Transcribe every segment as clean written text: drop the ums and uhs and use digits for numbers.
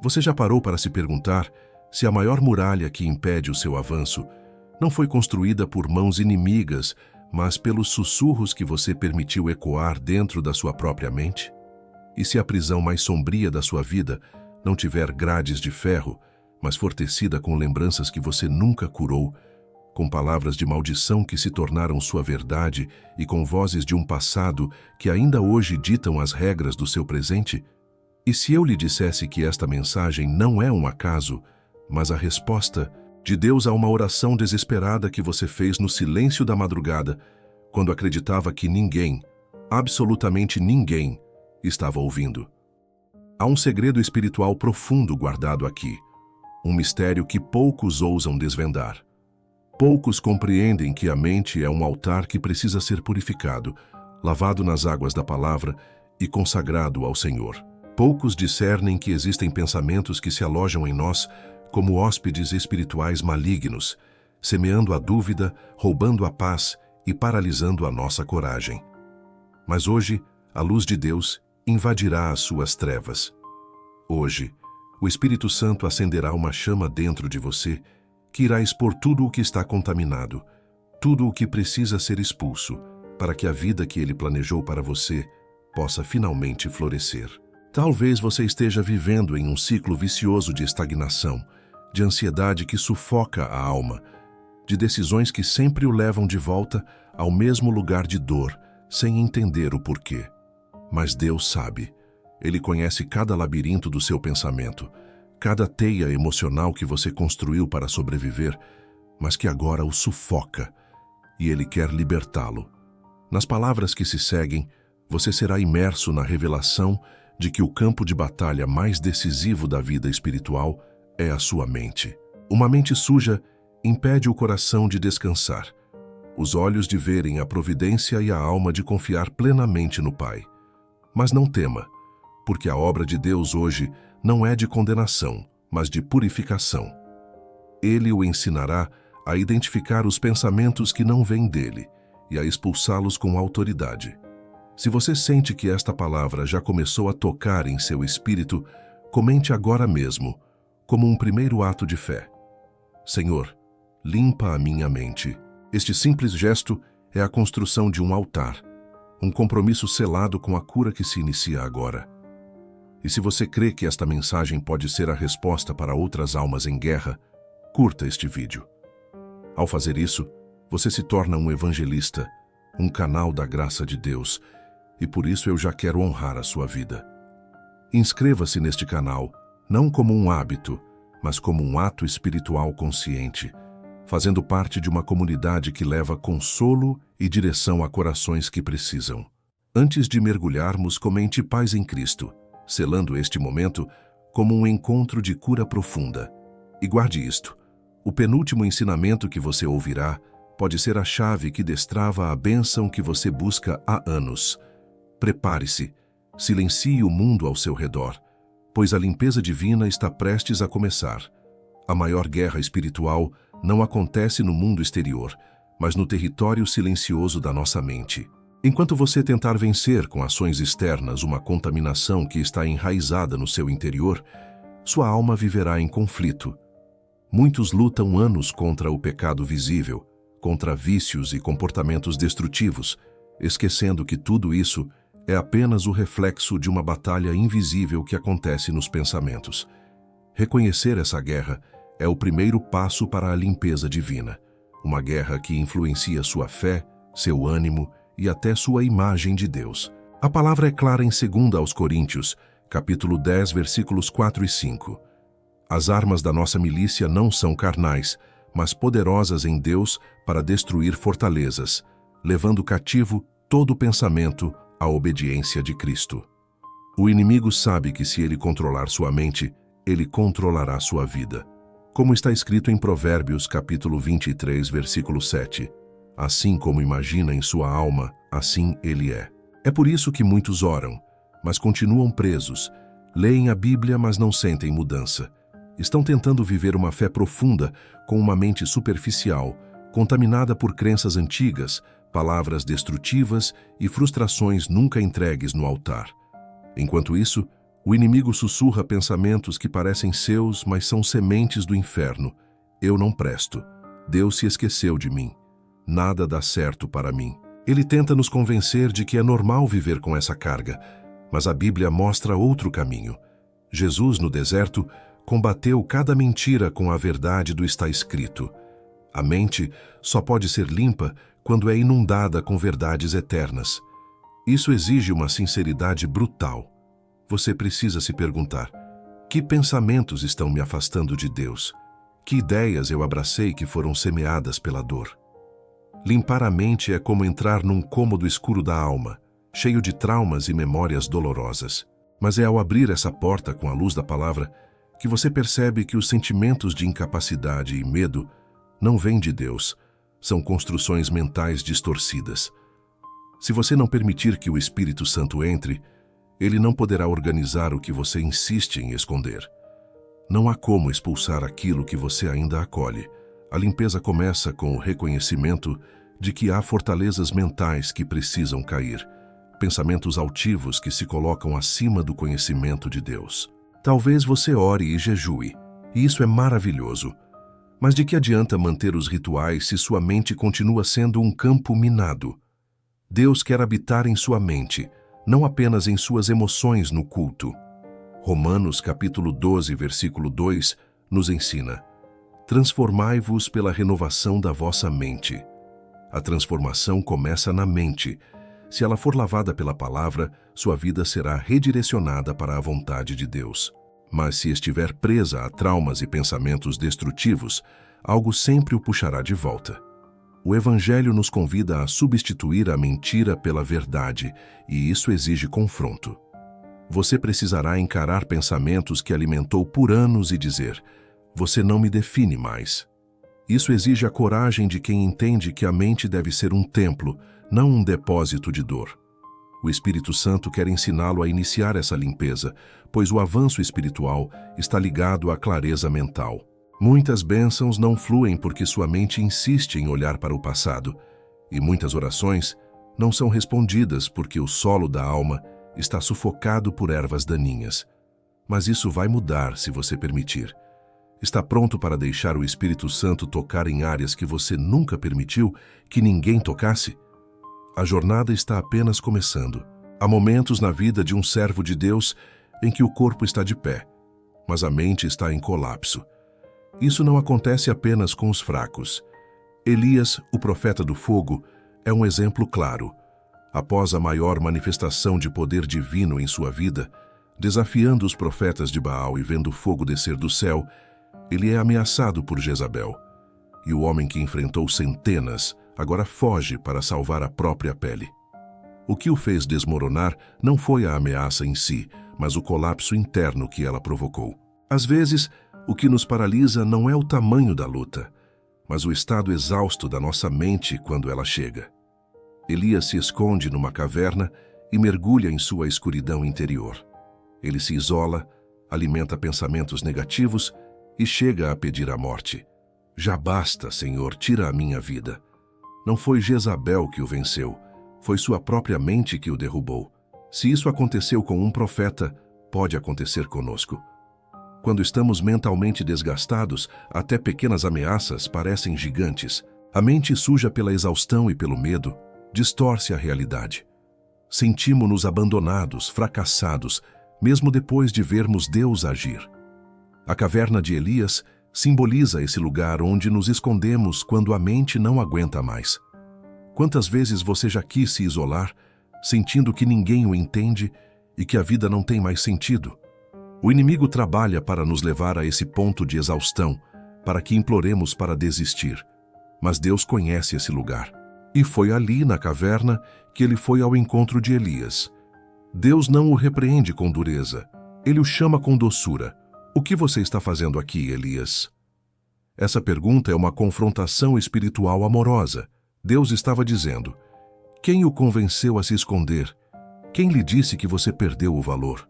Você já parou para se perguntar se a maior muralha que impede o seu avanço não foi construída por mãos inimigas, mas pelos sussurros que você permitiu ecoar dentro da sua própria mente? E se a prisão mais sombria da sua vida não tiver grades de ferro, mas fortecida com lembranças que você nunca curou, com palavras de maldição que se tornaram sua verdade e com vozes de um passado que ainda hoje ditam as regras do seu presente? E se eu lhe dissesse que esta mensagem não é um acaso, mas a resposta de Deus a uma oração desesperada que você fez no silêncio da madrugada, quando acreditava que ninguém, absolutamente ninguém, estava ouvindo? Há um segredo espiritual profundo guardado aqui, um mistério que poucos ousam desvendar. Poucos compreendem que a mente é um altar que precisa ser purificado, lavado nas águas da palavra e consagrado ao Senhor. Poucos discernem que existem pensamentos que se alojam em nós como hóspedes espirituais malignos, semeando a dúvida, roubando a paz e paralisando a nossa coragem. Mas hoje, a luz de Deus invadirá as suas trevas. Hoje, o Espírito Santo acenderá uma chama dentro de você que irá expor tudo o que está contaminado, tudo o que precisa ser expulso, para que a vida que Ele planejou para você possa finalmente florescer. Talvez você esteja vivendo em um ciclo vicioso de estagnação, de ansiedade que sufoca a alma, de decisões que sempre o levam de volta ao mesmo lugar de dor, sem entender o porquê. Mas Deus sabe. Ele conhece cada labirinto do seu pensamento, cada teia emocional que você construiu para sobreviver, mas que agora o sufoca, e Ele quer libertá-lo. Nas palavras que se seguem, você será imerso na revelação de que o campo de batalha mais decisivo da vida espiritual é a sua mente. Uma mente suja impede o coração de descansar, os olhos de verem a providência e a alma de confiar plenamente no Pai. Mas não tema, porque a obra de Deus hoje não é de condenação, mas de purificação. Ele o ensinará a identificar os pensamentos que não vêm dele e a expulsá-los com autoridade. Se você sente que esta palavra já começou a tocar em seu espírito, comente agora mesmo, como um primeiro ato de fé: Senhor, limpa a minha mente. Este simples gesto é a construção de um altar, um compromisso selado com a cura que se inicia agora. E se você crê que esta mensagem pode ser a resposta para outras almas em guerra, curta este vídeo. Ao fazer isso, você se torna um evangelista, um canal da graça de Deus, e por isso eu já quero honrar a sua vida. Inscreva-se neste canal, não como um hábito, mas como um ato espiritual consciente, fazendo parte de uma comunidade que leva consolo e direção a corações que precisam. Antes de mergulharmos, comente paz em Cristo, selando este momento como um encontro de cura profunda. E guarde isto: o penúltimo ensinamento que você ouvirá pode ser a chave que destrava a bênção que você busca há anos. Prepare-se, silencie o mundo ao seu redor, pois a limpeza divina está prestes a começar. A maior guerra espiritual não acontece no mundo exterior, mas no território silencioso da nossa mente. Enquanto você tentar vencer com ações externas uma contaminação que está enraizada no seu interior, sua alma viverá em conflito. Muitos lutam anos contra o pecado visível, contra vícios e comportamentos destrutivos, esquecendo que tudo isso é apenas o reflexo de uma batalha invisível que acontece nos pensamentos. Reconhecer essa guerra é o primeiro passo para a limpeza divina, uma guerra que influencia sua fé, seu ânimo e até sua imagem de Deus. A palavra é clara em 2 Coríntios, capítulo 10, versículos 4 e 5. As armas da nossa milícia não são carnais, mas poderosas em Deus para destruir fortalezas, levando cativo todo pensamento à obediência de Cristo. O inimigo sabe que se ele controlar sua mente, ele controlará sua vida. Como está escrito em Provérbios, capítulo 23, versículo 7. Assim como imagina em sua alma, assim ele é. É por isso que muitos oram, mas continuam presos, leem a Bíblia, mas não sentem mudança. Estão tentando viver uma fé profunda com uma mente superficial, contaminada por crenças antigas, palavras destrutivas e frustrações nunca entregues no altar. Enquanto isso, O inimigo sussurra pensamentos que parecem seus, mas são sementes do inferno. Eu não presto. Deus se esqueceu de mim. Nada dá certo para mim. Ele tenta nos convencer de que é normal viver com essa carga, mas a Bíblia mostra outro caminho. Jesus, no deserto, combateu cada mentira com a verdade do está escrito. A mente só pode ser limpa quando é inundada com verdades eternas. Isso exige uma sinceridade brutal. Você precisa se perguntar: que pensamentos estão me afastando de Deus? Que ideias eu abracei que foram semeadas pela dor? Limpar a mente é como entrar num cômodo escuro da alma, cheio de traumas e memórias dolorosas. Mas é ao abrir essa porta com a luz da palavra que você percebe que os sentimentos de incapacidade e medo não vêm de Deus, são construções mentais distorcidas. Se você não permitir que o Espírito Santo entre, ele não poderá organizar o que você insiste em esconder. Não há como expulsar aquilo que você ainda acolhe. A limpeza começa com o reconhecimento de que há fortalezas mentais que precisam cair, pensamentos altivos que se colocam acima do conhecimento de Deus. Talvez você ore e jejue, e isso é maravilhoso. Mas de que adianta manter os rituais se sua mente continua sendo um campo minado? Deus quer habitar em sua mente, não apenas em suas emoções no culto. Romanos capítulo 12, versículo 2, nos ensina: transformai-vos pela renovação da vossa mente. A transformação começa na mente. Se ela for lavada pela palavra, sua vida será redirecionada para a vontade de Deus. Mas se estiver presa a traumas e pensamentos destrutivos, algo sempre o puxará de volta. O Evangelho nos convida a substituir a mentira pela verdade, e isso exige confronto. Você precisará encarar pensamentos que alimentou por anos e dizer: você não me define mais. Isso exige a coragem de quem entende que a mente deve ser um templo, não um depósito de dor. O Espírito Santo quer ensiná-lo a iniciar essa limpeza, pois o avanço espiritual está ligado à clareza mental. Muitas bênçãos não fluem porque sua mente insiste em olhar para o passado, e muitas orações não são respondidas porque o solo da alma está sufocado por ervas daninhas. Mas isso vai mudar se você permitir. Está pronto para deixar o Espírito Santo tocar em áreas que você nunca permitiu que ninguém tocasse? A jornada está apenas começando. Há momentos na vida de um servo de Deus em que o corpo está de pé, mas a mente está em colapso. Isso não acontece apenas com os fracos. Elias, o profeta do fogo, é um exemplo claro. Após a maior manifestação de poder divino em sua vida, desafiando os profetas de Baal e vendo fogo descer do céu, ele é ameaçado por Jezabel. E o homem que enfrentou centenas agora foge para salvar a própria pele. O que o fez desmoronar não foi a ameaça em si, mas o colapso interno que ela provocou. Às vezes, o que nos paralisa não é o tamanho da luta, mas o estado exausto da nossa mente quando ela chega. Elias se esconde numa caverna e mergulha em sua escuridão interior. Ele se isola, alimenta pensamentos negativos e chega a pedir a morte. Já basta, Senhor, tira a minha vida. Não foi Jezabel que o venceu, foi sua própria mente que o derrubou. Se isso aconteceu com um profeta, pode acontecer conosco. Quando estamos mentalmente desgastados, até pequenas ameaças parecem gigantes. A mente suja pela exaustão e pelo medo distorce a realidade. Sentimos-nos abandonados, fracassados, mesmo depois de vermos Deus agir. A caverna de Elias simboliza esse lugar onde nos escondemos quando a mente não aguenta mais. Quantas vezes você já quis se isolar, sentindo que ninguém o entende e que a vida não tem mais sentido? O inimigo trabalha para nos levar a esse ponto de exaustão, para que imploremos para desistir. Mas Deus conhece esse lugar. E foi ali, na caverna, que ele foi ao encontro de Elias. Deus não o repreende com dureza. Ele o chama com doçura. O que você está fazendo aqui, Elias? Essa pergunta é uma confrontação espiritual amorosa. Deus estava dizendo: quem o convenceu a se esconder? Quem lhe disse que você perdeu o valor?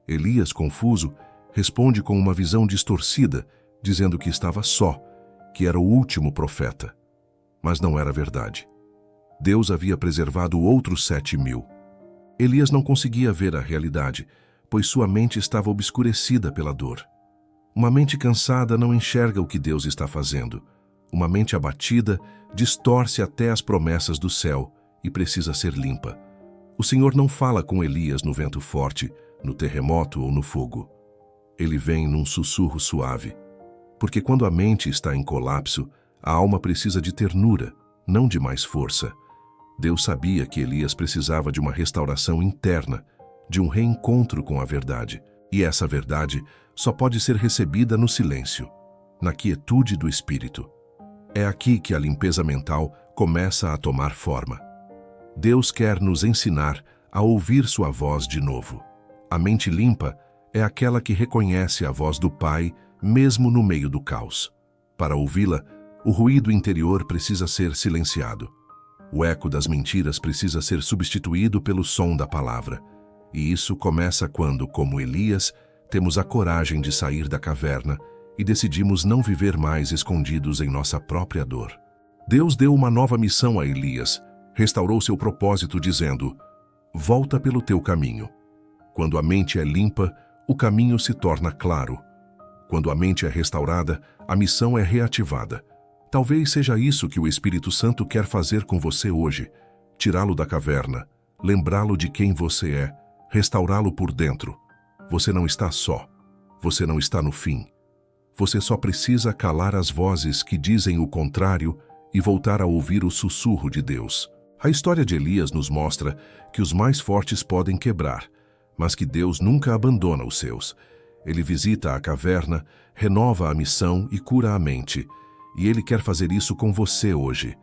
Elias, confuso, responde com uma visão distorcida, dizendo que estava só, que era o último profeta. Mas não era verdade. Deus havia preservado outros 7.000. Elias não conseguia ver a realidade, pois sua mente estava obscurecida pela dor. Uma mente cansada não enxerga o que Deus está fazendo. Uma mente abatida distorce até as promessas do céu e precisa ser limpa. O Senhor não fala com Elias no vento forte, no terremoto ou no fogo. Ele vem num sussurro suave. Porque quando a mente está em colapso, a alma precisa de ternura, não de mais força. Deus sabia que Elias precisava de uma restauração interna, de um reencontro com a verdade. E essa verdade só pode ser recebida no silêncio, na quietude do espírito. É aqui que a limpeza mental começa a tomar forma. Deus quer nos ensinar a ouvir sua voz de novo. A mente limpa é aquela que reconhece a voz do Pai, mesmo no meio do caos. Para ouvi-la, o ruído interior precisa ser silenciado. O eco das mentiras precisa ser substituído pelo som da palavra. E isso começa quando, como Elias, temos a coragem de sair da caverna e decidimos não viver mais escondidos em nossa própria dor. Deus deu uma nova missão a Elias, restaurou seu propósito dizendo: volta pelo teu caminho. Quando a mente é limpa, o caminho se torna claro. Quando a mente é restaurada, a missão é reativada. Talvez seja isso que o Espírito Santo quer fazer com você hoje: tirá-lo da caverna, lembrá-lo de quem você é, restaurá-lo por dentro. Você não está só. Você não está no fim. Você só precisa calar as vozes que dizem o contrário e voltar a ouvir o sussurro de Deus. A história de Elias nos mostra que os mais fortes podem quebrar, mas que Deus nunca abandona os seus. Ele visita a caverna, renova a missão e cura a mente. E Ele quer fazer isso com você hoje.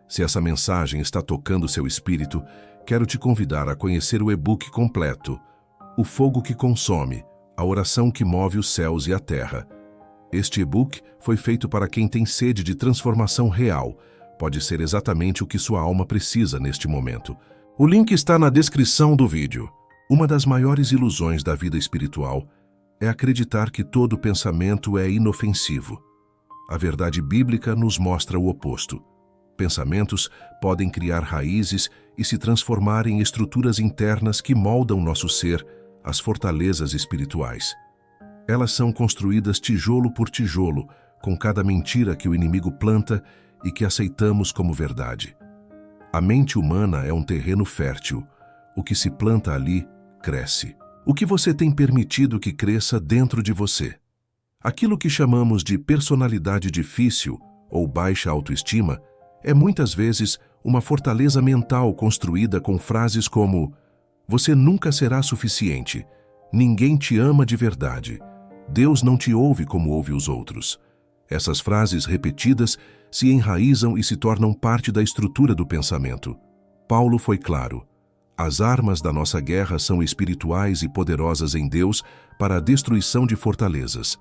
Se essa mensagem está tocando seu espírito, quero te convidar a conhecer o e-book completo, O Fogo que Consome, a oração que move os céus e a terra. Este e-book foi feito para quem tem sede de transformação real. Pode ser exatamente o que sua alma precisa neste momento. O link está na descrição do vídeo. Uma das maiores ilusões da vida espiritual é acreditar que todo pensamento é inofensivo. A verdade bíblica nos mostra o oposto. Pensamentos podem criar raízes e se transformar em estruturas internas que moldam nosso ser, as fortalezas espirituais. Elas são construídas tijolo por tijolo, com cada mentira que o inimigo planta e que aceitamos como verdade. A mente humana é um terreno fértil. O que se planta ali, cresce. O que você tem permitido que cresça dentro de você? Aquilo que chamamos de personalidade difícil ou baixa autoestima é muitas vezes uma fortaleza mental construída com frases como: você nunca será suficiente, ninguém te ama de verdade, Deus não te ouve como ouve os outros. Essas frases repetidas se enraizam e se tornam parte da estrutura do pensamento. Paulo foi claro: as armas da nossa guerra são espirituais e poderosas em Deus para a destruição de fortalezas.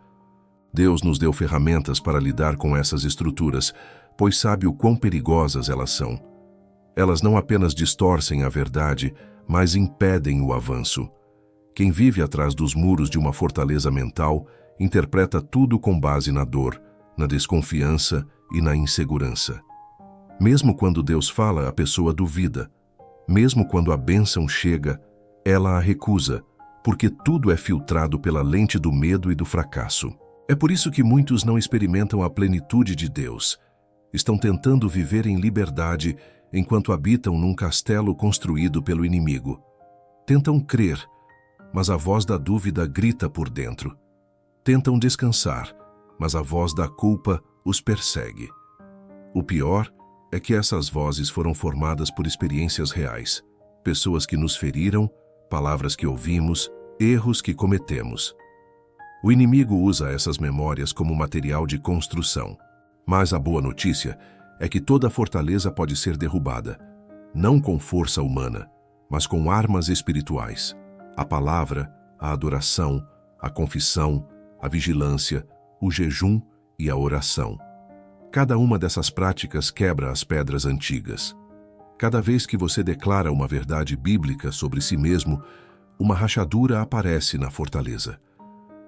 Deus nos deu ferramentas para lidar com essas estruturas, pois sabe o quão perigosas elas são. Elas não apenas distorcem a verdade, mas impedem o avanço. Quem vive atrás dos muros de uma fortaleza mental interpreta tudo com base na dor, na desconfiança e na insegurança. Mesmo quando Deus fala, a pessoa duvida. Mesmo quando a bênção chega, ela a recusa, porque tudo é filtrado pela lente do medo e do fracasso. É por isso que muitos não experimentam a plenitude de Deus. Estão tentando viver em liberdade enquanto habitam num castelo construído pelo inimigo. Tentam crer, mas a voz da dúvida grita por dentro. Tentam descansar, mas a voz da culpa os persegue. O pior é que essas vozes foram formadas por experiências reais, pessoas que nos feriram, palavras que ouvimos, erros que cometemos. O inimigo usa essas memórias como material de construção. Mas a boa notícia é que toda fortaleza pode ser derrubada, não com força humana, mas com armas espirituais. A palavra, a adoração, a confissão, a vigilância, o jejum e a oração. Cada uma dessas práticas quebra as pedras antigas. Cada vez que você declara uma verdade bíblica sobre si mesmo, uma rachadura aparece na fortaleza.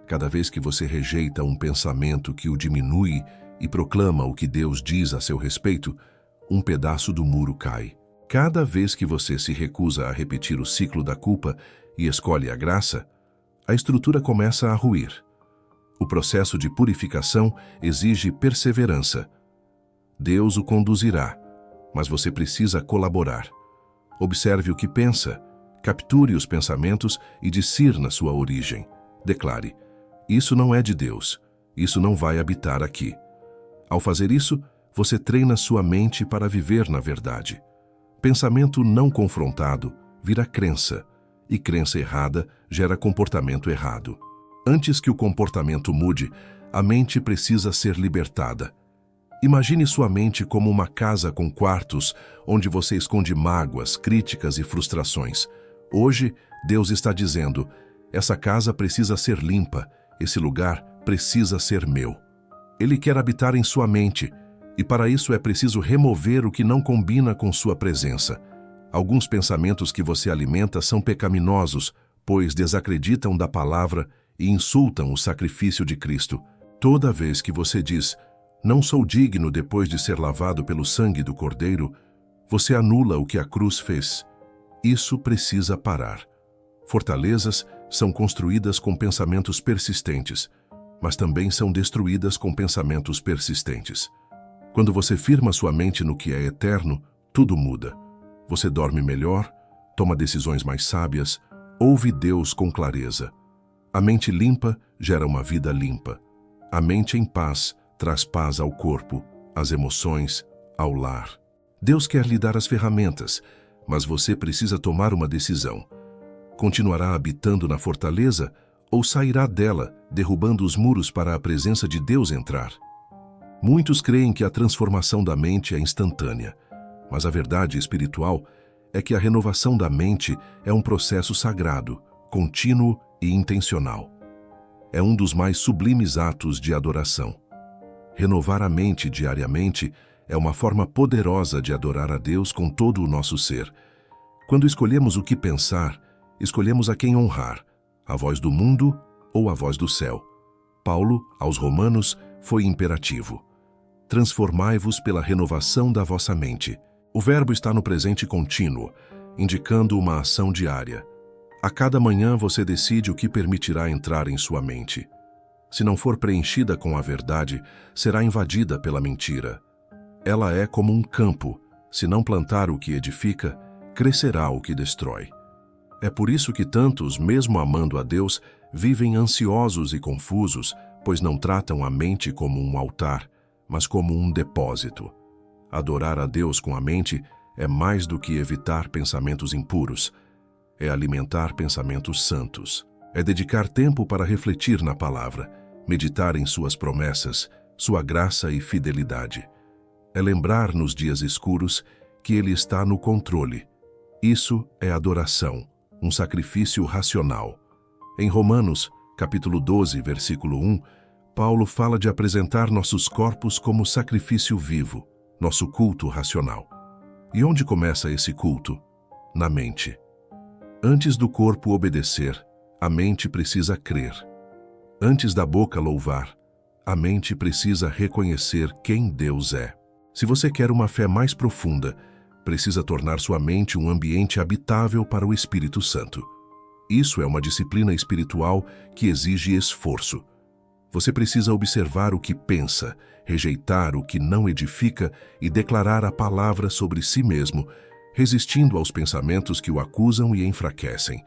Cada vez que você rejeita um pensamento que o diminui e proclama o que Deus diz a seu respeito, um pedaço do muro cai. Cada vez que você se recusa a repetir o ciclo da culpa e escolhe a graça, a estrutura começa a ruir. O processo de purificação exige perseverança. Deus o conduzirá, mas você precisa colaborar. Observe o que pensa, capture os pensamentos e discirna sua origem. Declare: isso não é de Deus, isso não vai habitar aqui. Ao fazer isso, você treina sua mente para viver na verdade. Pensamento não confrontado vira crença, e crença errada gera comportamento errado. Antes que o comportamento mude, a mente precisa ser libertada. Imagine sua mente como uma casa com quartos onde você esconde mágoas, críticas e frustrações. Hoje, Deus está dizendo: essa casa precisa ser limpa, esse lugar precisa ser meu. Ele quer habitar em sua mente, e para isso é preciso remover o que não combina com sua presença. Alguns pensamentos que você alimenta são pecaminosos, pois desacreditam da palavra e insultam o sacrifício de Cristo. Toda vez que você diz: não sou digno depois de ser lavado pelo sangue do Cordeiro, você anula o que a cruz fez. Isso precisa parar. Fortalezas são construídas com pensamentos persistentes, mas também são destruídas com pensamentos persistentes. Quando você firma sua mente no que é eterno, tudo muda. Você dorme melhor, toma decisões mais sábias, ouve Deus com clareza. A mente limpa gera uma vida limpa. A mente em paz traz paz ao corpo, às emoções, ao lar. Deus quer lhe dar as ferramentas, mas você precisa tomar uma decisão. Continuará habitando na fortaleza ou sairá dela, derrubando os muros para a presença de Deus entrar? Muitos creem que a transformação da mente é instantânea, mas a verdade espiritual é que a renovação da mente é um processo sagrado, contínuo e intencional. É um dos mais sublimes atos de adoração. Renovar a mente diariamente é uma forma poderosa de adorar a Deus com todo o nosso ser. Quando escolhemos o que pensar, escolhemos a quem honrar, a voz do mundo ou a voz do céu. Paulo, aos Romanos, foi imperativo: transformai-vos pela renovação da vossa mente. O verbo está no presente contínuo, indicando uma ação diária. A cada manhã você decide o que permitirá entrar em sua mente. Se não for preenchida com a verdade, será invadida pela mentira. Ela é como um campo. Se não plantar o que edifica, crescerá o que destrói. É por isso que tantos, mesmo amando a Deus, vivem ansiosos e confusos, pois não tratam a mente como um altar, mas como um depósito. Adorar a Deus com a mente é mais do que evitar pensamentos impuros. É alimentar pensamentos santos. É dedicar tempo para refletir na palavra, meditar em suas promessas, sua graça e fidelidade. É lembrar nos dias escuros que Ele está no controle. Isso é adoração, um sacrifício racional. Em Romanos, capítulo 12, versículo 1, Paulo fala de apresentar nossos corpos como sacrifício vivo, nosso culto racional. E onde começa esse culto? Na mente. Antes do corpo obedecer, a mente precisa crer. Antes da boca louvar, a mente precisa reconhecer quem Deus é. Se você quer uma fé mais profunda, precisa tornar sua mente um ambiente habitável para o Espírito Santo. Isso é uma disciplina espiritual que exige esforço. Você precisa observar o que pensa, rejeitar o que não edifica e declarar a palavra sobre si mesmo, resistindo aos pensamentos que o acusam e enfraquecem.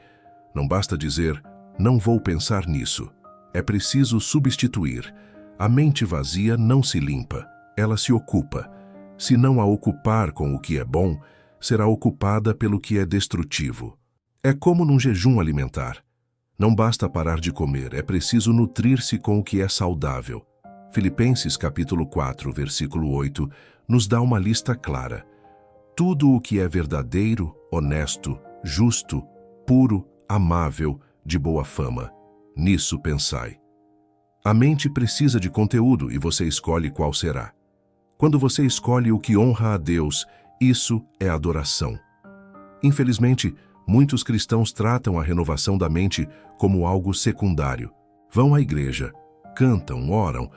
Não basta dizer: não vou pensar nisso. É preciso substituir. A mente vazia não se limpa, ela se ocupa. Se não a ocupar com o que é bom, será ocupada pelo que é destrutivo. É como num jejum alimentar. Não basta parar de comer, é preciso nutrir-se com o que é saudável. Filipenses capítulo 4, versículo 8, nos dá uma lista clara. Tudo o que é verdadeiro, honesto, justo, puro, amável, de boa fama, nisso pensai. A mente precisa de conteúdo e você escolhe qual será. Quando você escolhe o que honra a Deus, isso é adoração. Infelizmente, muitos cristãos tratam a renovação da mente como algo secundário. Vão à igreja, cantam, oram,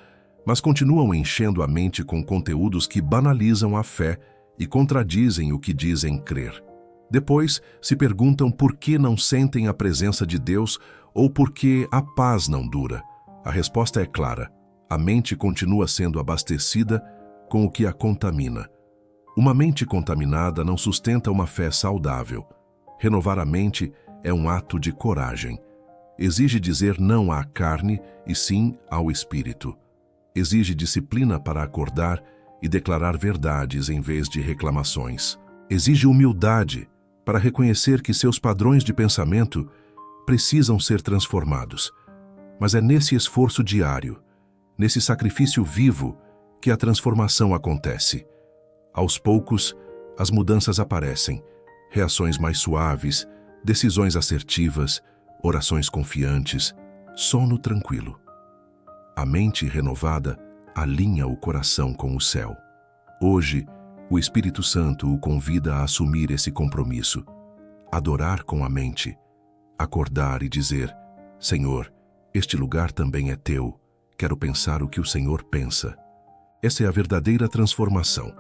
mas continuam enchendo a mente com conteúdos que banalizam a fé e contradizem o que dizem crer. Depois, se perguntam por que não sentem a presença de Deus ou porque a paz não dura? A resposta é clara. A mente continua sendo abastecida com o que a contamina. Uma mente contaminada não sustenta uma fé saudável. Renovar a mente é um ato de coragem. Exige dizer não à carne e sim ao espírito. Exige disciplina para acordar e declarar verdades em vez de reclamações. Exige humildade para reconhecer que seus padrões de pensamento precisam ser transformados. Mas é nesse esforço diário, nesse sacrifício vivo, que a transformação acontece. Aos poucos, as mudanças aparecem, reações mais suaves, decisões assertivas, orações confiantes, sono tranquilo. A mente renovada alinha o coração com o céu. Hoje, o Espírito Santo o convida a assumir esse compromisso, adorar com a mente, acordar e dizer: Senhor, este lugar também é teu, quero pensar o que o Senhor pensa. Essa é a verdadeira transformação.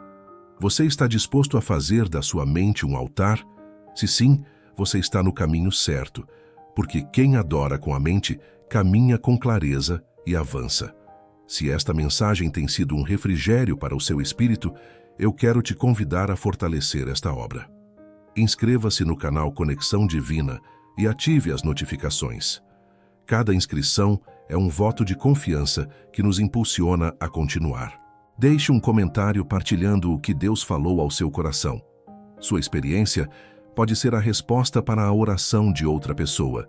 Você está disposto a fazer da sua mente um altar? Se sim, você está no caminho certo, porque quem adora com a mente caminha com clareza e avança. Se esta mensagem tem sido um refrigério para o seu espírito, eu quero te convidar a fortalecer esta obra. Inscreva-se no canal Conexão Divina e ative as notificações. Cada inscrição é um voto de confiança que nos impulsiona a continuar. Deixe um comentário partilhando o que Deus falou ao seu coração. Sua experiência pode ser a resposta para a oração de outra pessoa.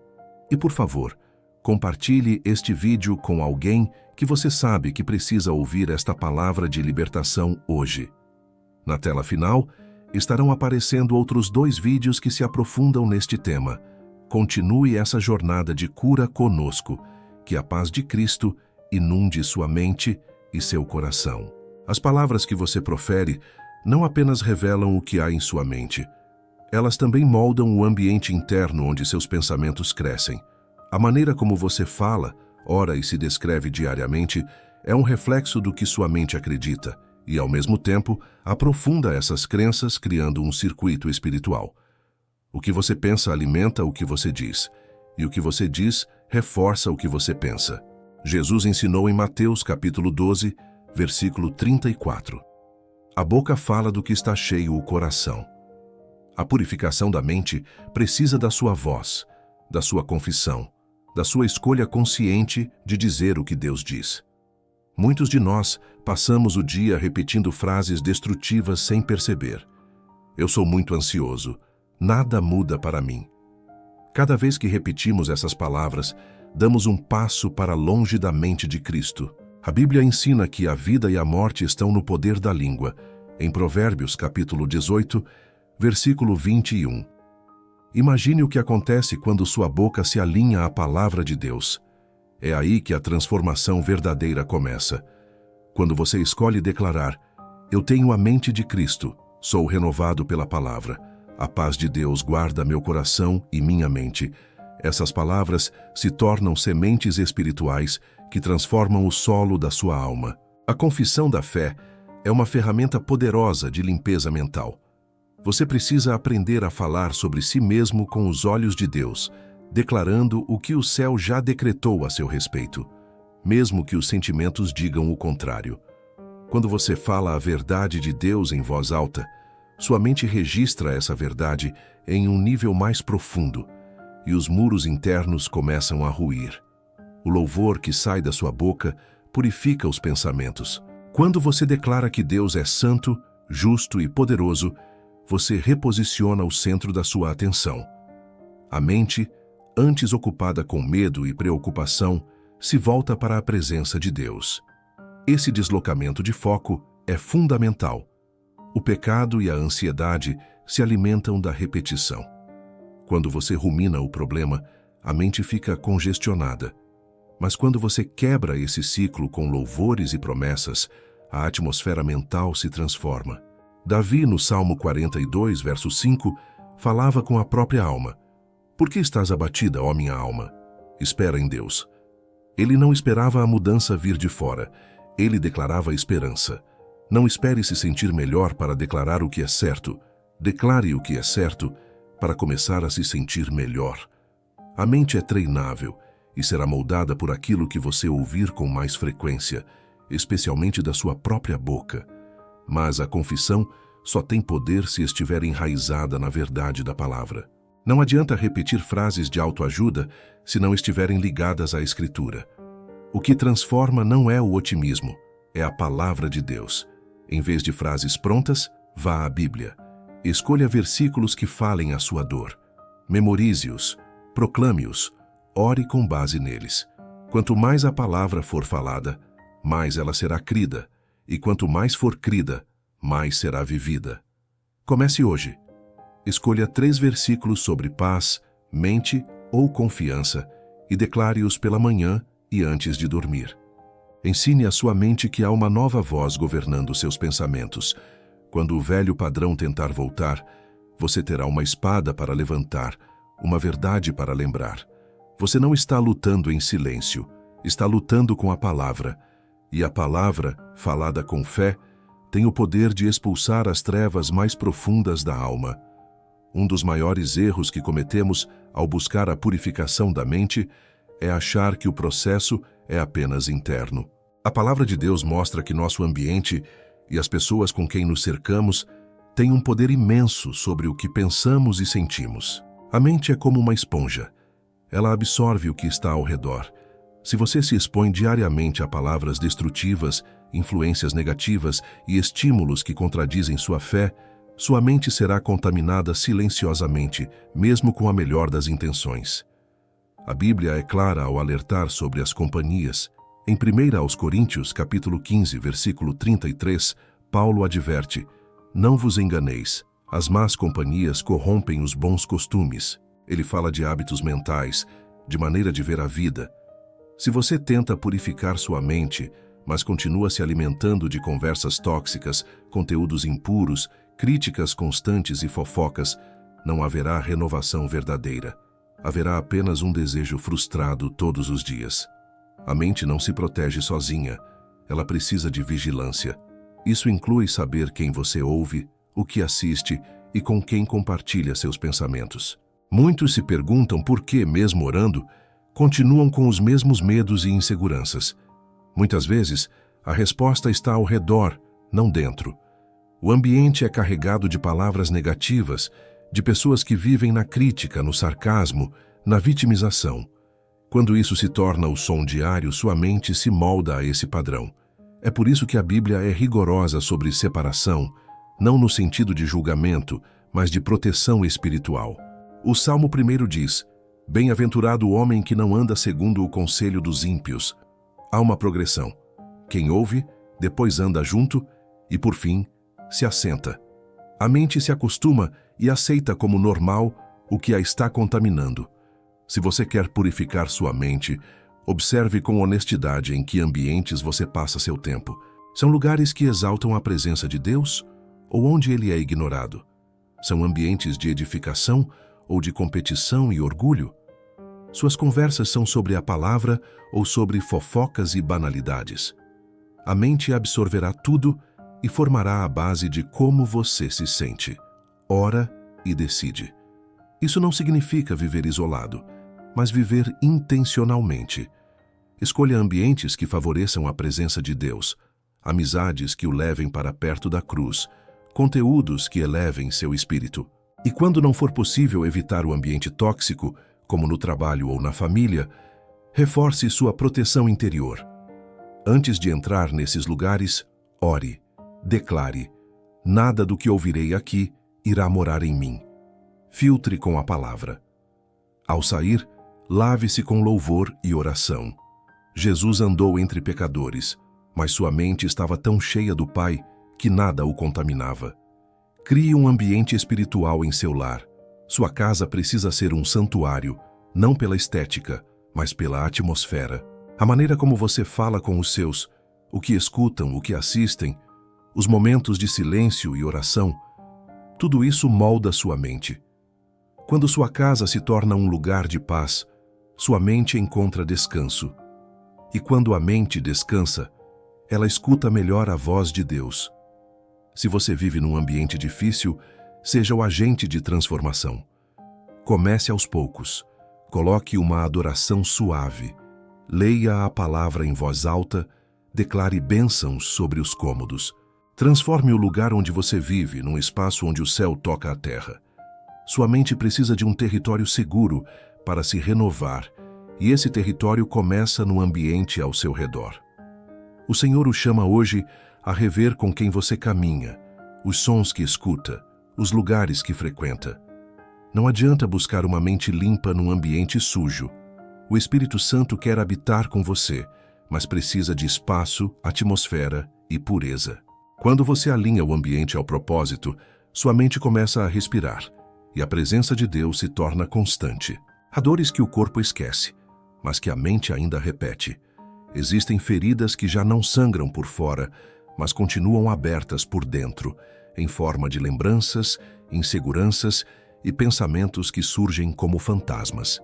E, por favor, compartilhe este vídeo com alguém que você sabe que precisa ouvir esta palavra de libertação hoje. Na tela final, estarão aparecendo outros 2 vídeos que se aprofundam neste tema. Continue essa jornada de cura conosco, que a paz de Cristo inunde sua mente e seu coração. As palavras que você profere não apenas revelam o que há em sua mente, elas também moldam o ambiente interno onde seus pensamentos crescem. A maneira como você fala, ora e se descreve diariamente é um reflexo do que sua mente acredita e, ao mesmo tempo, aprofunda essas crenças criando um circuito espiritual. O que você pensa alimenta o que você diz, e o que você diz reforça o que você pensa. Jesus ensinou em Mateus capítulo 12, versículo 34. A boca fala do que está cheio o coração. A purificação da mente precisa da sua voz, da sua confissão, da sua escolha consciente de dizer o que Deus diz. Muitos de nós passamos o dia repetindo frases destrutivas sem perceber. Eu sou muito ansioso. Nada muda para mim. Cada vez que repetimos essas palavras, damos um passo para longe da mente de Cristo. A Bíblia ensina que a vida e a morte estão no poder da língua, em Provérbios capítulo 18, versículo 21. Imagine o que acontece quando sua boca se alinha à palavra de Deus. É aí que a transformação verdadeira começa. Quando você escolhe declarar: eu tenho a mente de Cristo, sou renovado pela palavra. A paz de Deus guarda meu coração e minha mente. Essas palavras se tornam sementes espirituais que transformam o solo da sua alma. A confissão da fé é uma ferramenta poderosa de limpeza mental. Você precisa aprender a falar sobre si mesmo com os olhos de Deus, declarando o que o céu já decretou a seu respeito, mesmo que os sentimentos digam o contrário. Quando você fala a verdade de Deus em voz alta, sua mente registra essa verdade em um nível mais profundo, e os muros internos começam a ruir. O louvor que sai da sua boca purifica os pensamentos. Quando você declara que Deus é santo, justo e poderoso, você reposiciona o centro da sua atenção. A mente, antes ocupada com medo e preocupação, se volta para a presença de Deus. Esse deslocamento de foco é fundamental. O pecado e a ansiedade se alimentam da repetição. Quando você rumina o problema, a mente fica congestionada. Mas quando você quebra esse ciclo com louvores e promessas, a atmosfera mental se transforma. Davi, no Salmo 42, verso 5, falava com a própria alma: por que estás abatida, ó minha alma? Espera em Deus. Ele não esperava a mudança vir de fora. Ele declarava esperança. Não espere se sentir melhor para declarar o que é certo. Declare o que é certo para começar a se sentir melhor. A mente é treinável e será moldada por aquilo que você ouvir com mais frequência, especialmente da sua própria boca. Mas a confissão só tem poder se estiver enraizada na verdade da palavra. Não adianta repetir frases de autoajuda se não estiverem ligadas à Escritura. O que transforma não é o otimismo, é a palavra de Deus. Em vez de frases prontas, vá à Bíblia. Escolha versículos que falem a sua dor. Memorize-os, proclame-os, ore com base neles. Quanto mais a palavra for falada, mais ela será crida, e quanto mais for crida, mais será vivida. Comece hoje. Escolha 3 versículos sobre paz, mente ou confiança e declare-os pela manhã e antes de dormir. Ensine à sua mente que há uma nova voz governando seus pensamentos. Quando o velho padrão tentar voltar, você terá uma espada para levantar, uma verdade para lembrar. Você não está lutando em silêncio, está lutando com a palavra. E a palavra, falada com fé, tem o poder de expulsar as trevas mais profundas da alma. Um dos maiores erros que cometemos ao buscar a purificação da mente é achar que o processo é apenas interno. A palavra de Deus mostra que nosso ambiente e as pessoas com quem nos cercamos têm um poder imenso sobre o que pensamos e sentimos. A mente é como uma esponja. Ela absorve o que está ao redor. Se você se expõe diariamente a palavras destrutivas, influências negativas e estímulos que contradizem sua fé, sua mente será contaminada silenciosamente, mesmo com a melhor das intenções. A Bíblia é clara ao alertar sobre as companhias. Em 1 Coríntios, capítulo 15, versículo 33, Paulo adverte: "Não vos enganeis, as más companhias corrompem os bons costumes." Ele fala de hábitos mentais, de maneira de ver a vida. Se você tenta purificar sua mente, mas continua se alimentando de conversas tóxicas, conteúdos impuros, críticas constantes e fofocas, não haverá renovação verdadeira. Haverá apenas um desejo frustrado todos os dias. A mente não se protege sozinha. Ela precisa de vigilância. Isso inclui saber quem você ouve, o que assiste e com quem compartilha seus pensamentos. Muitos se perguntam por que, mesmo orando, continuam com os mesmos medos e inseguranças. Muitas vezes, a resposta está ao redor, não dentro. O ambiente é carregado de palavras negativas, de pessoas que vivem na crítica, no sarcasmo, na vitimização. Quando isso se torna o som diário, sua mente se molda a esse padrão. É por isso que a Bíblia é rigorosa sobre separação, não no sentido de julgamento, mas de proteção espiritual. O Salmo 1 diz: "Bem-aventurado o homem que não anda segundo o conselho dos ímpios." Há uma progressão. Quem ouve, depois anda junto e, por fim, se assenta. A mente se acostuma e aceita como normal o que a está contaminando. Se você quer purificar sua mente, observe com honestidade em que ambientes você passa seu tempo. São lugares que exaltam a presença de Deus ou onde ele é ignorado? São ambientes de edificação ou de competição e orgulho? Suas conversas são sobre a palavra ou sobre fofocas e banalidades? A mente absorverá tudo e formará a base de como você se sente. Ora e decide. Isso não significa viver isolado, mas viver intencionalmente. Escolha ambientes que favoreçam a presença de Deus, amizades que o levem para perto da cruz, conteúdos que elevem seu espírito. E quando não for possível evitar o ambiente tóxico, como no trabalho ou na família, reforce sua proteção interior. Antes de entrar nesses lugares, ore, declare: "Nada do que ouvirei aqui irá morar em mim." Filtre com a palavra. Ao sair, lave-se com louvor e oração. Jesus andou entre pecadores, mas sua mente estava tão cheia do Pai que nada o contaminava. Crie um ambiente espiritual em seu lar. Sua casa precisa ser um santuário, não pela estética, mas pela atmosfera. A maneira como você fala com os seus, o que escutam, o que assistem, os momentos de silêncio e oração, tudo isso molda sua mente. Quando sua casa se torna um lugar de paz, sua mente encontra descanso. E quando a mente descansa, ela escuta melhor a voz de Deus. Se você vive num ambiente difícil, seja o agente de transformação. Comece aos poucos. Coloque uma adoração suave. Leia a palavra em voz alta. Declare bênçãos sobre os cômodos. Transforme o lugar onde você vive num espaço onde o céu toca a terra. Sua mente precisa de um território seguro para se renovar, e esse território começa no ambiente ao seu redor. O Senhor o chama hoje a rever com quem você caminha, os sons que escuta, os lugares que frequenta. Não adianta buscar uma mente limpa num ambiente sujo. O Espírito Santo quer habitar com você, mas precisa de espaço, atmosfera e pureza. Quando você alinha o ambiente ao propósito, sua mente começa a respirar, e a presença de Deus se torna constante. Há dores que o corpo esquece, mas que a mente ainda repete. Existem feridas que já não sangram por fora, mas continuam abertas por dentro, em forma de lembranças, inseguranças e pensamentos que surgem como fantasmas.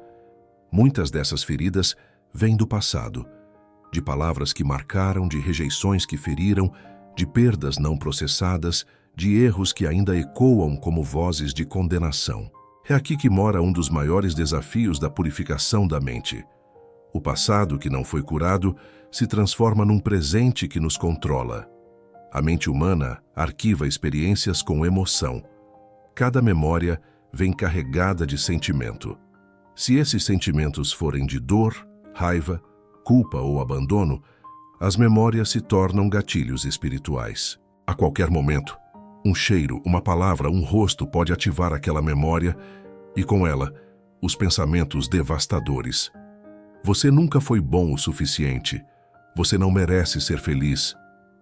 Muitas dessas feridas vêm do passado, de palavras que marcaram, de rejeições que feriram, de perdas não processadas, de erros que ainda ecoam como vozes de condenação. É aqui que mora um dos maiores desafios da purificação da mente. O passado que não foi curado se transforma num presente que nos controla. A mente humana arquiva experiências com emoção. Cada memória vem carregada de sentimento. Se esses sentimentos forem de dor, raiva, culpa ou abandono, as memórias se tornam gatilhos espirituais. A qualquer momento, um cheiro, uma palavra, um rosto pode ativar aquela memória e, com ela, os pensamentos devastadores. Você nunca foi bom o suficiente. Você não merece ser feliz.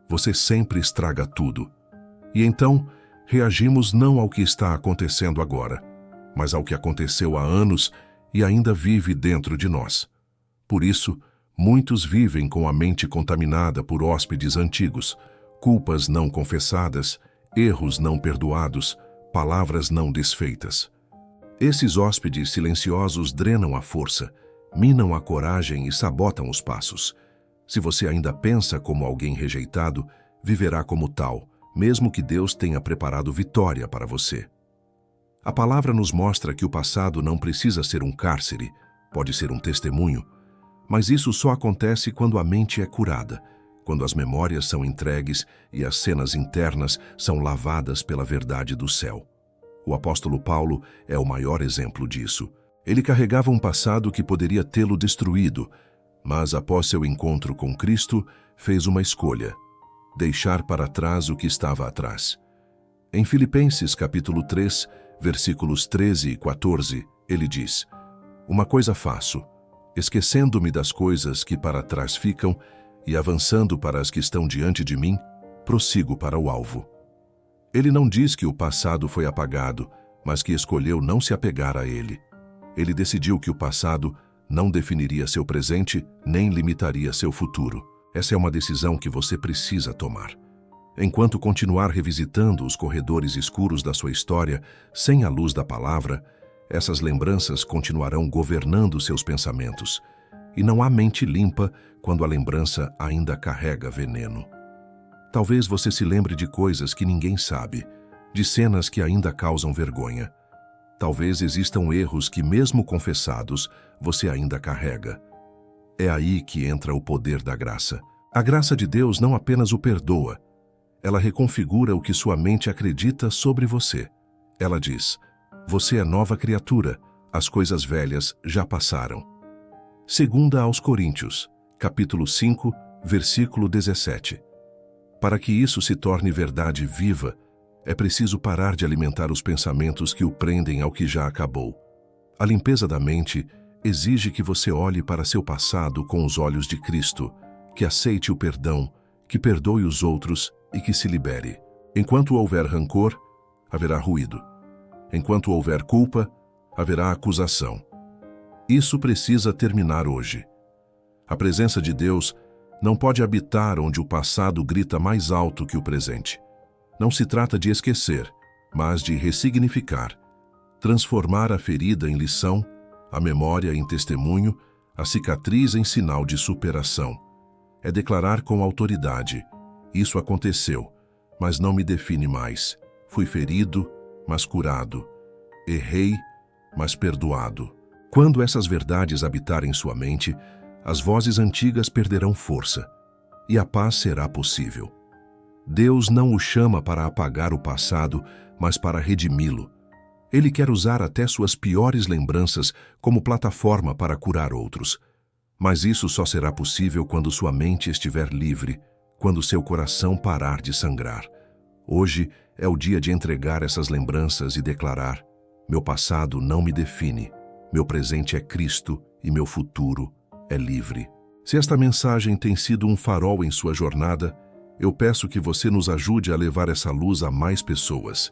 Você sempre estraga tudo. E então, reagimos não ao que está acontecendo agora, mas ao que aconteceu há anos e ainda vive dentro de nós. Por isso, muitos vivem com a mente contaminada por hóspedes antigos, culpas não confessadas, erros não perdoados, palavras não desfeitas. Esses hóspedes silenciosos drenam a força, minam a coragem e sabotam os passos. Se você ainda pensa como alguém rejeitado, viverá como tal, mesmo que Deus tenha preparado vitória para você. A palavra nos mostra que o passado não precisa ser um cárcere, pode ser um testemunho, mas isso só acontece quando a mente é curada, quando as memórias são entregues e as cenas internas são lavadas pela verdade do céu. O apóstolo Paulo é o maior exemplo disso. Ele carregava um passado que poderia tê-lo destruído, mas após seu encontro com Cristo, fez uma escolha: deixar para trás o que estava atrás. Em Filipenses capítulo 3, versículos 13 e 14, ele diz: "Uma coisa faço, esquecendo-me das coisas que para trás ficam e avançando para as que estão diante de mim, prossigo para o alvo." Ele não diz que o passado foi apagado, mas que escolheu não se apegar a ele. Ele decidiu que o passado não definiria seu presente nem limitaria seu futuro. Essa é uma decisão que você precisa tomar. Enquanto continuar revisitando os corredores escuros da sua história, sem a luz da palavra, essas lembranças continuarão governando seus pensamentos. E não há mente limpa quando a lembrança ainda carrega veneno. Talvez você se lembre de coisas que ninguém sabe, de cenas que ainda causam vergonha. Talvez existam erros que, mesmo confessados, você ainda carrega. É aí que entra o poder da graça. A graça de Deus não apenas o perdoa, ela reconfigura o que sua mente acredita sobre você. Ela diz: "Você é nova criatura, as coisas velhas já passaram." 2 aos Coríntios, capítulo 5, versículo 17. Para que isso se torne verdade viva, é preciso parar de alimentar os pensamentos que o prendem ao que já acabou. A limpeza da mente exige que você olhe para seu passado com os olhos de Cristo, que aceite o perdão, que perdoe os outros e que se libere. Enquanto houver rancor, haverá ruído. Enquanto houver culpa, haverá acusação. Isso precisa terminar hoje. A presença de Deus não pode habitar onde o passado grita mais alto que o presente. Não se trata de esquecer, mas de ressignificar, transformar a ferida em lição, a memória em testemunho, a cicatriz em sinal de superação. É declarar com autoridade: "Isso aconteceu, mas não me define mais. Fui ferido, mas curado. Errei, mas perdoado." Quando essas verdades habitarem sua mente, as vozes antigas perderão força e a paz será possível. Deus não o chama para apagar o passado, mas para redimi-lo. Ele quer usar até suas piores lembranças como plataforma para curar outros. Mas isso só será possível quando sua mente estiver livre, quando seu coração parar de sangrar. Hoje é o dia de entregar essas lembranças e declarar: meu passado não me define, meu presente é Cristo e meu futuro é livre. Se esta mensagem tem sido um farol em sua jornada, eu peço que você nos ajude a levar essa luz a mais pessoas.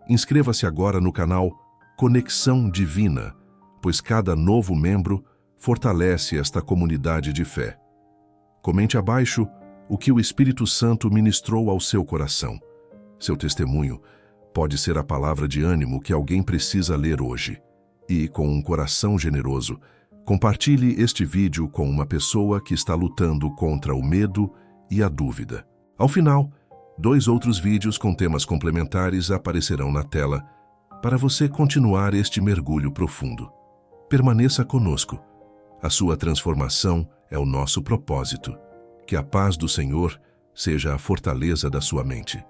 Inscreva-se agora no canal Conexão Divina, pois cada novo membro fortalece esta comunidade de fé. Comente abaixo o que o Espírito Santo ministrou ao seu coração. Seu testemunho pode ser a palavra de ânimo que alguém precisa ler hoje. E, com um coração generoso, compartilhe este vídeo com uma pessoa que está lutando contra o medo e a dúvida. Ao final, 2 outros vídeos com temas complementares aparecerão na tela para você continuar este mergulho profundo. Permaneça conosco. A sua transformação é o nosso propósito. Que a paz do Senhor seja a fortaleza da sua mente.